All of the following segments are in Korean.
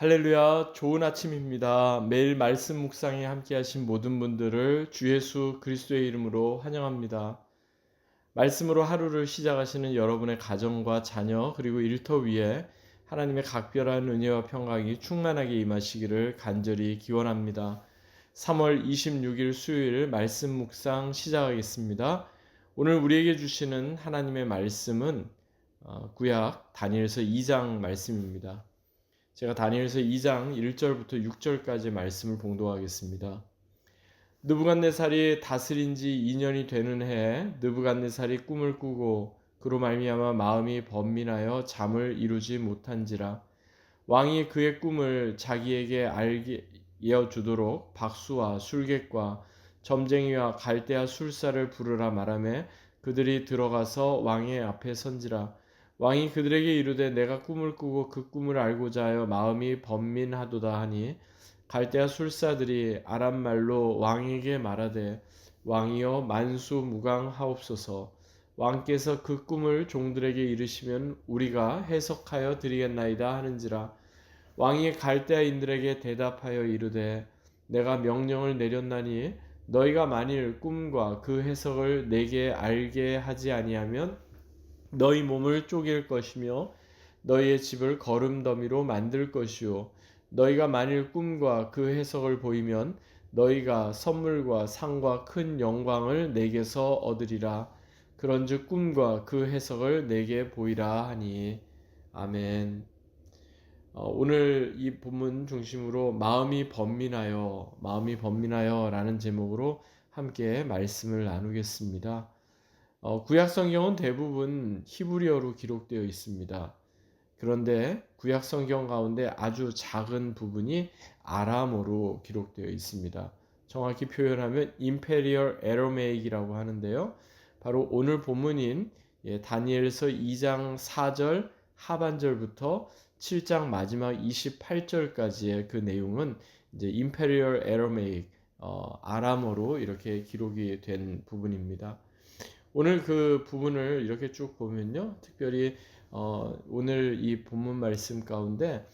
할렐루야, 좋은 아침입니다. 매일 말씀 묵상에 함께 하신 모든 분들을 주 예수 그리스도의 이름으로 환영합니다. 말씀으로 하루를 시작하시는 여러분의 가정과 자녀 그리고 일터 위에 하나님의 각별한 은혜와 평강이 충만하게 임하시기를 간절히 기원합니다. 3월 26일 수요일 말씀 묵상 시작하겠습니다. 오늘 우리에게 주시는 하나님의 말씀은 구약 다니엘서 2장 말씀입니다. 제가 다니엘서 2장 1절부터 6절까지 말씀을 봉독하겠습니다. 느부갓네살이 다스린 지 2년이 되는 해에 느부갓네살이 꿈을 꾸고 그로 말미암아 마음이 번민하여 잠을 이루지 못한지라. 왕이 그의 꿈을 자기에게 알게 이어주도록 박수와 술객과 점쟁이와 갈대아 술사를 부르라 말하매 그들이 들어가서 왕의 앞에 선지라. 왕이 그들에게 이르되 내가 꿈을 꾸고 그 꿈을 알고자 하여 마음이 번민하도다 하니 갈대아 술사들이 아람 말로 왕에게 말하되 왕이여 만수무강하옵소서. 왕께서 그 꿈을 종들에게 이르시면 우리가 해석하여 드리겠나이다 하는지라. 왕이 갈대아인들에게 대답하여 이르되 내가 명령을 내렸나니 너희가 만일 꿈과 그 해석을 내게 알게 하지 아니하면 너희 몸을 쪼갤 것이며 너희의 집을 거름더미로 만들 것이요 너희가 만일 꿈과 그 해석을 보이면 너희가 선물과 상과 큰 영광을 내게서 얻으리라. 그런즉 꿈과 그 해석을 내게 보이라 하니. 아멘. 오늘 이 본문 중심으로 마음이 번민하여 라는 제목으로 함께 말씀을 나누겠습니다. 구약 성경은 대부분 히브리어로 기록되어 있습니다. 그런데 구약 성경 가운데 아주 작은 부분이 아람어로 기록되어 있습니다. 정확히 표현하면 임페리얼 에로메이크라고 하는데요. 바로 오늘 본문인 다니엘서 2장 4절 하반절부터 7장 마지막 28절까지의 그 내용은 이제 임페리얼 에로메이크 아람어로 이렇게 기록이 된 부분입니다. 오늘 그 부분을 이렇게 쭉 보면요, 특별히 오늘 이 본문 말씀 가운데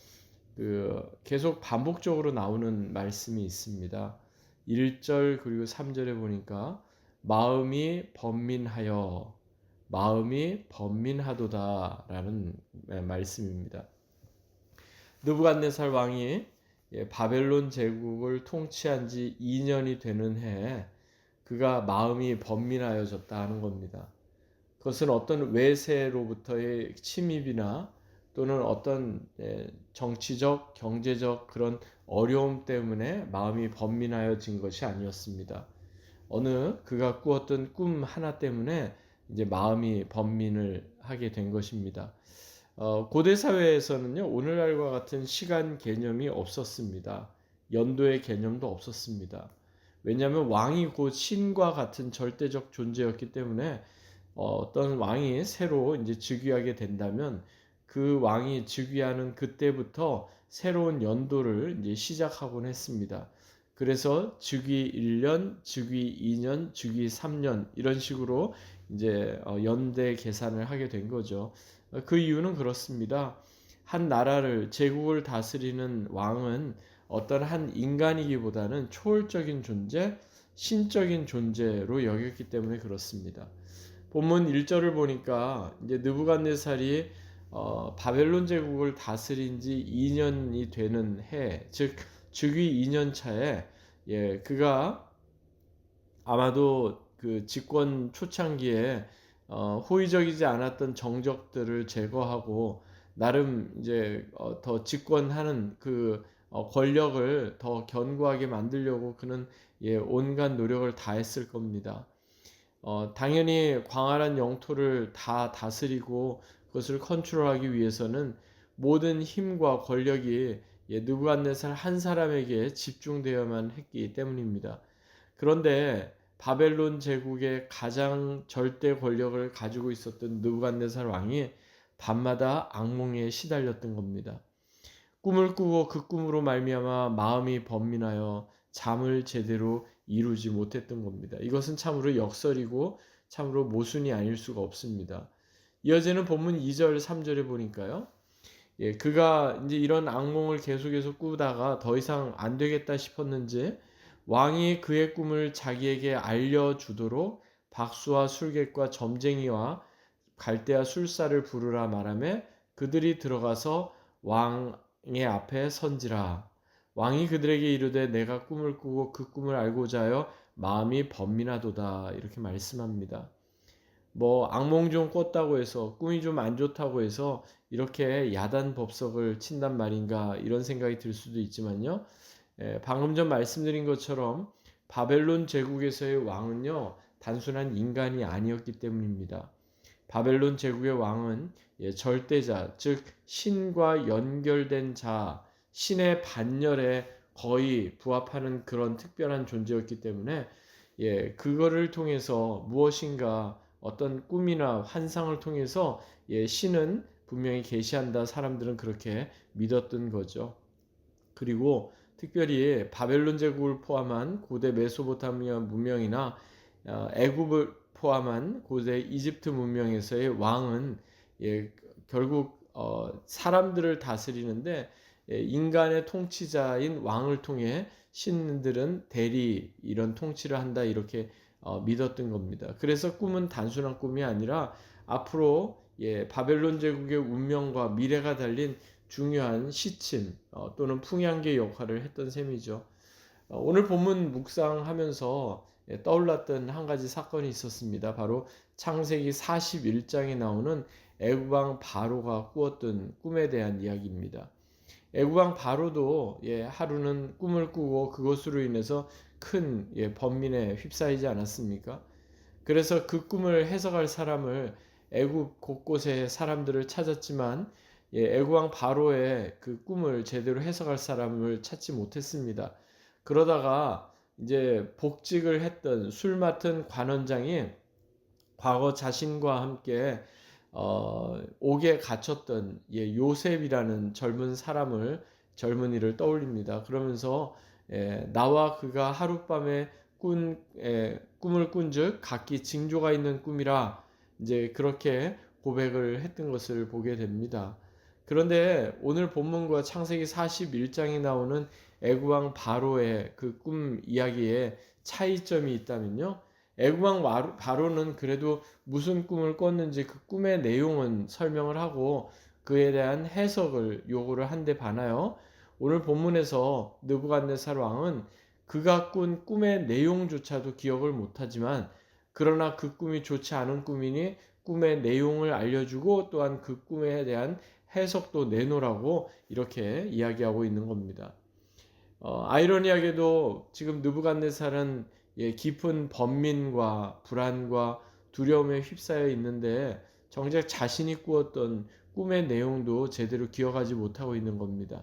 계속 반복적으로 나오는 말씀이 있습니다. 1절 그리고 3절에 보니까 마음이 번민하도다라는 말씀입니다. 느부갓네살 왕이 바벨론 제국을 통치한 지 2년이 되는 해에 그가 마음이 번민하여졌다 하는 겁니다. 그것은 어떤 외세로부터의 침입이나 또는 어떤 정치적, 경제적 그런 어려움 때문에 마음이 번민하여진 것이 아니었습니다. 어느 그가 꾸었던 꿈 하나 때문에 이제 마음이 번민을 하게 된 것입니다. 고대 사회에서는요, 오늘날과 같은 시간 개념이 없었습니다. 연도의 개념도 없었습니다. 왜냐하면 왕이 곧 신과 같은 절대적 존재였기 때문에 어떤 왕이 새로 이제 즉위하게 된다면 그 왕이 즉위하는 그때부터 새로운 연도를 이제 시작하곤 했습니다. 그래서 즉위 1년, 즉위 2년, 즉위 3년 이런 식으로 이제 연대 계산을 하게 된 거죠. 그 이유는 그렇습니다. 한 나라를 제국을 다스리는 왕은 어떤 한 인간이기보다는 초월적인 존재, 신적인 존재로 여겼기 때문에 그렇습니다. 본문 1절을 보니까 이제 느부갓네살이 바벨론 제국을 다스린 지 2년이 되는 해, 즉 즉위 2년 차에 그가 아마도 그 집권 초창기에 호의적이지 않았던 정적들을 제거하고 나름 이제 더 집권하는 그 권력을 더 견고하게 만들려고 그는 온갖 노력을 다했을 겁니다. 당연히 광활한 영토를 다 다스리고 그것을 컨트롤하기 위해서는 모든 힘과 권력이 느부갓네살 한 사람에게 집중되어야만 했기 때문입니다. 그런데 바벨론 제국의 가장 절대 권력을 가지고 있었던 느부갓네살 왕이 밤마다 악몽에 시달렸던 겁니다. 꿈을 꾸고 그 꿈으로 말미암아 마음이 번민하여 잠을 제대로 이루지 못했던 겁니다. 이것은 참으로 역설이고 참으로 모순이 아닐 수가 없습니다. 이어지는 본문 2절 3절에 보니까요. 그가 이제 이런 악몽을 계속해서 꾸다가 더 이상 안 되겠다 싶었는지 왕이 그의 꿈을 자기에게 알려주도록 박수와 술객과 점쟁이와 갈대아 술사를 부르라 말하며 그들이 들어가서 왕의 앞에 선지라. 왕이 그들에게 이르되 내가 꿈을 꾸고 그 꿈을 알고자 하여 마음이 번민하도다. 이렇게 말씀합니다. 뭐 악몽 좀 꿨다고 해서 꿈이 좀 안 좋다고 해서 이렇게 야단 법석을 친단 말인가 이런 생각이 들 수도 있지만요. 방금 전 말씀드린 것처럼 바벨론 제국에서의 왕은요 단순한 인간이 아니었기 때문입니다. 바벨론 제국의 왕은 절대자, 즉 신과 연결된 자, 신의 반열에 거의 부합하는 그런 특별한 존재였기 때문에 그거를 통해서 무엇인가 어떤 꿈이나 환상을 통해서 신은 분명히 계시한다. 사람들은 그렇게 믿었던 거죠. 그리고 특별히 바벨론 제국을 포함한 고대 메소포타미아 문명이나 애굽을 포함한 고대 이집트 문명에서의 왕은 결국 사람들을 다스리는데 인간의 통치자인 왕을 통해 신들은 대리 이런 통치를 한다 이렇게 믿었던 겁니다. 그래서 꿈은 단순한 꿈이 아니라 앞으로 바벨론 제국의 운명과 미래가 달린 중요한 시침 또는 풍향계 역할을 했던 셈이죠. 오늘 본문 묵상하면서 떠올랐던 한 가지 사건이 있었습니다. 바로 창세기 41장에 나오는 애굽왕 바로가 꾸었던 꿈에 대한 이야기입니다. 애굽왕 바로도 하루는 꿈을 꾸고 그것으로 인해서 큰 번민에 휩싸이지 않았습니까? 그래서 그 꿈을 해석할 사람을 애굽 곳곳에 사람들을 찾았지만 애굽왕 바로의 그 꿈을 제대로 해석할 사람을 찾지 못했습니다. 그러다가 이제 복직을 했던 술 맡은 관원장이 과거 자신과 함께 옥에 갇혔던 요셉이라는 젊은이를 떠올립니다. 그러면서 나와 그가 하룻밤에 꿈을 꾼즉 각기 징조가 있는 꿈이라 이제 그렇게 고백을 했던 것을 보게 됩니다. 그런데 오늘 본문과 창세기 41장에 나오는 애굽왕 바로의 그 꿈 이야기에 차이점이 있다면요. 애굽왕 바로는 그래도 무슨 꿈을 꿨는지 그 꿈의 내용은 설명을 하고 그에 대한 해석을 요구를 한데 반하여 오늘 본문에서 느부갓네살 왕은 그가 꾼 꿈의 내용조차도 기억을 못하지만 그러나 그 꿈이 좋지 않은 꿈이니 꿈의 내용을 알려주고 또한 그 꿈에 대한 해석도 내놓으라고 이렇게 이야기하고 있는 겁니다. 아이러니하게도 지금 느부갓네살은 깊은 번민과 불안과 두려움에 휩싸여 있는데 정작 자신이 꾸었던 꿈의 내용도 제대로 기억하지 못하고 있는 겁니다.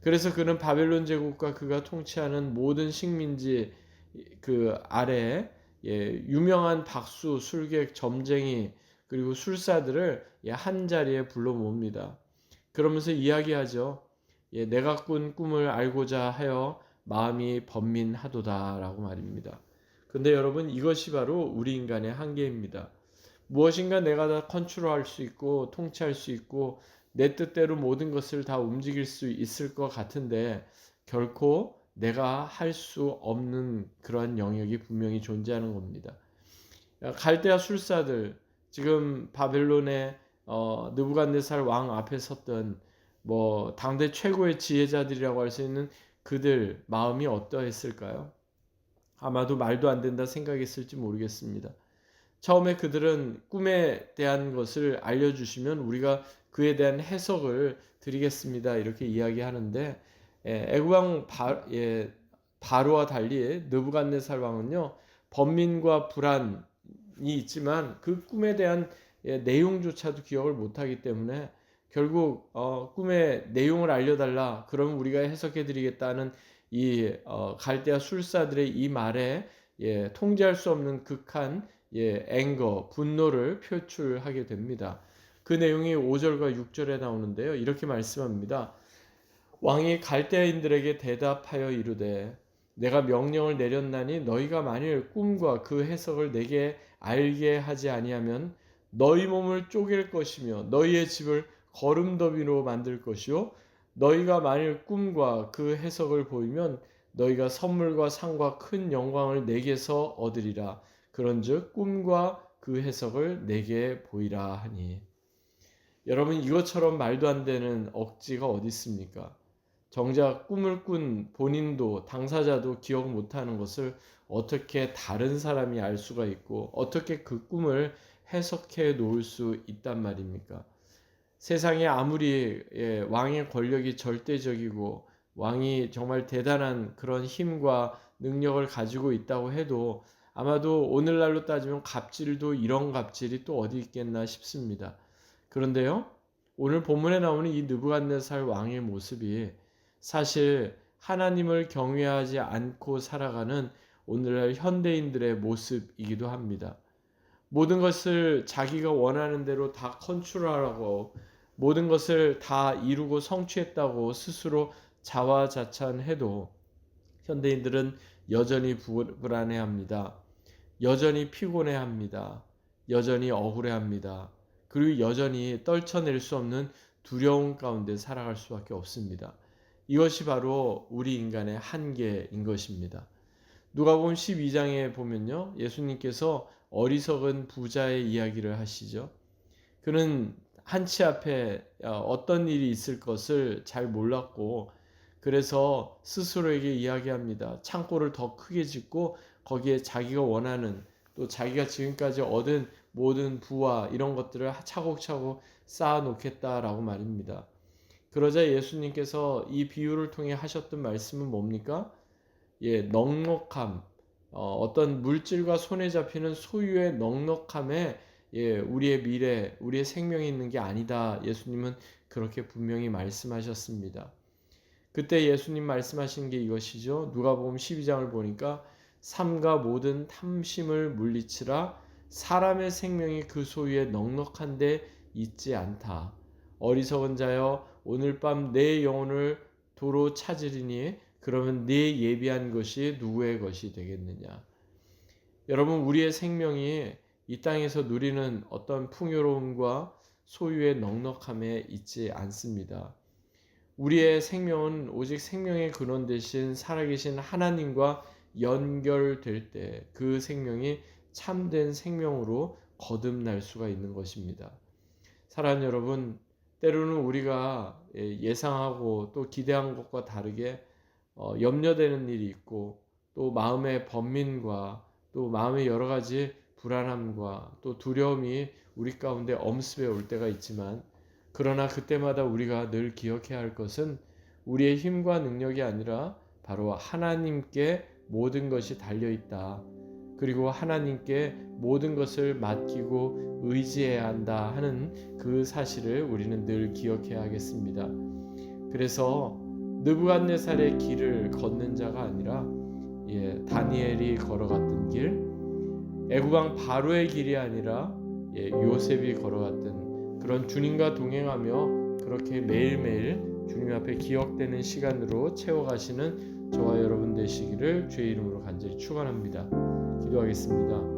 그래서 그는 바벨론 제국과 그가 통치하는 모든 식민지 그 아래 유명한 박수, 술객, 점쟁이 그리고 술사들을 한 자리에 불러 모읍니다. 그러면서 이야기하죠. 내가 꾼 꿈을 알고자 하여 마음이 번민하도다라고 말입니다. 근데 여러분 이것이 바로 우리 인간의 한계입니다. 무엇인가 내가 다 컨트롤할 수 있고 통치할 수 있고 내 뜻대로 모든 것을 다 움직일 수 있을 것 같은데 결코 내가 할 수 없는 그런 영역이 분명히 존재하는 겁니다. 갈대아 술사들 지금 바벨론의 느부갓네살 왕 앞에 섰던 당대 최고의 지혜자들이라고 할 수 있는 그들 마음이 어떠했을까요? 아마도 말도 안 된다 생각했을지 모르겠습니다. 처음에 그들은 꿈에 대한 것을 알려주시면 우리가 그에 대한 해석을 드리겠습니다. 이렇게 이야기하는데 애굽왕 바로와 달리 느부갓네살 왕은요 번민과 불안이 있지만 그 꿈에 대한 내용조차도 기억을 못하기 때문에 결국 꿈의 내용을 알려달라. 그럼 우리가 해석해드리겠다는 이 갈대아 술사들의 이 말에 통제할 수 없는 극한 앵거, 분노를 표출하게 됩니다. 그 내용이 5절과 6절에 나오는데요. 이렇게 말씀합니다. 왕이 갈대아인들에게 대답하여 이르되 내가 명령을 내렸나니 너희가 만일 꿈과 그 해석을 내게 알게 하지 아니하면 너희 몸을 쪼갤 것이며 너희의 집을 거름더미로 만들 것이요 너희가 만일 꿈과 그 해석을 보이면 너희가 선물과 상과 큰 영광을 내게서 얻으리라. 그런즉 꿈과 그 해석을 내게 보이라 하니. 여러분, 이것처럼 말도 안 되는 억지가 어디 있습니까? 정작 꿈을 꾼 본인도 당사자도 기억 못하는 것을 어떻게 다른 사람이 알 수가 있고 어떻게 그 꿈을 해석해 놓을 수 있단 말입니까? 세상에 아무리 왕의 권력이 절대적이고 왕이 정말 대단한 그런 힘과 능력을 가지고 있다고 해도 아마도 오늘날로 따지면 갑질도 이런 갑질이 또 어디 있겠나 싶습니다. 그런데요, 오늘 본문에 나오는 이 느부갓네살 왕의 모습이 사실 하나님을 경외하지 않고 살아가는 오늘날 현대인들의 모습이기도 합니다. 모든 것을 자기가 원하는 대로 다 컨트롤하라고 모든 것을 다 이루고 성취했다고 스스로 자화자찬해도 현대인들은 여전히 불안해합니다. 여전히 피곤해합니다. 여전히 억울해합니다. 그리고 여전히 떨쳐낼 수 없는 두려움 가운데 살아갈 수밖에 없습니다. 이것이 바로 우리 인간의 한계인 것입니다. 누가복음 12장에 보면요, 예수님께서 어리석은 부자의 이야기를 하시죠. 그는 한치 앞에 어떤 일이 있을 것을 잘 몰랐고 그래서 스스로에게 이야기합니다. 창고를 더 크게 짓고 거기에 자기가 원하는 또 자기가 지금까지 얻은 모든 부와 이런 것들을 차곡차곡 쌓아 놓겠다라고 말입니다. 그러자 예수님께서 이 비유를 통해 하셨던 말씀은 뭡니까? 넉넉함, 어떤 물질과 손에 잡히는 소유의 넉넉함에 우리의 미래, 우리의 생명이 있는 게 아니다. 예수님은 그렇게 분명히 말씀하셨습니다. 그때 예수님 말씀하신 게 이것이죠. 누가복음 12장을 보니까 삼가 모든 탐심을 물리치라. 사람의 생명이 그 소유에 넉넉한데 있지 않다. 어리석은 자여, 오늘 밤 내 영혼을 도로 찾으리니 그러면 네 예비한 것이 누구의 것이 되겠느냐. 여러분, 우리의 생명이 이 땅에서 누리는 어떤 풍요로움과 소유의 넉넉함에 있지 않습니다. 우리의 생명은 오직 생명의 근원 되신 살아계신 하나님과 연결될 때 그 생명이 참된 생명으로 거듭날 수가 있는 것입니다. 사랑하는 여러분, 때로는 우리가 예상하고 또 기대한 것과 다르게 염려되는 일이 있고 또 마음의 번민과 또 마음의 여러 가지 불안함과 또 두려움이 우리 가운데 엄습해 올 때가 있지만 그러나 그때마다 우리가 늘 기억해야 할 것은 우리의 힘과 능력이 아니라 바로 하나님께 모든 것이 달려있다. 그리고 하나님께 모든 것을 맡기고 의지해야 한다 하는 그 사실을 우리는 늘 기억해야 하겠습니다. 그래서 느부갓네살의 길을 걷는 자가 아니라 다니엘이 걸어갔던 길, 애굽왕 바로의 길이 아니라 요셉이 걸어갔던 그런 주님과 동행하며 그렇게 매일매일 주님 앞에 기억되는 시간으로 채워가시는 저와 여러분 되시기를 주의 이름으로 간절히 축원합니다. 기도하겠습니다.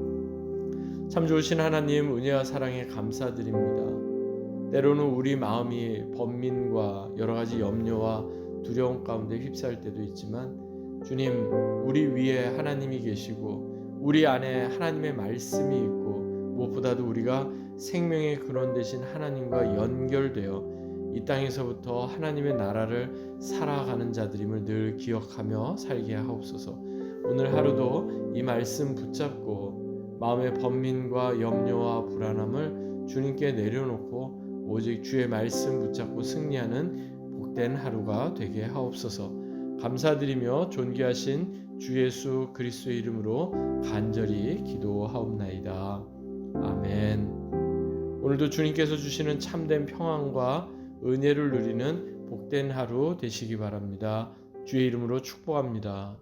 참 좋으신 하나님, 은혜와 사랑에 감사드립니다. 때로는 우리 마음이 번민과 여러 가지 염려와 두려움 가운데 휩싸일 때도 있지만 주님, 우리 위에 하나님이 계시고 우리 안에 하나님의 말씀이 있고 무엇보다도 우리가 생명의 근원 되신 하나님과 연결되어 이 땅에서부터 하나님의 나라를 살아가는 자들임을 늘 기억하며 살게 하옵소서. 오늘 하루도 이 말씀 붙잡고 마음의 번민과 염려와 불안함을 주님께 내려놓고 오직 주의 말씀 붙잡고 승리하는 복된 하루가 되게 하옵소서. 감사드리며 존귀하신 주 예수 그리스도의 이름으로 간절히 기도하옵나이다. 아멘. 오늘도 주님께서 주시는 참된 평안과 은혜를 누리는 복된 하루 되시기 바랍니다. 주의 이름으로 축복합니다.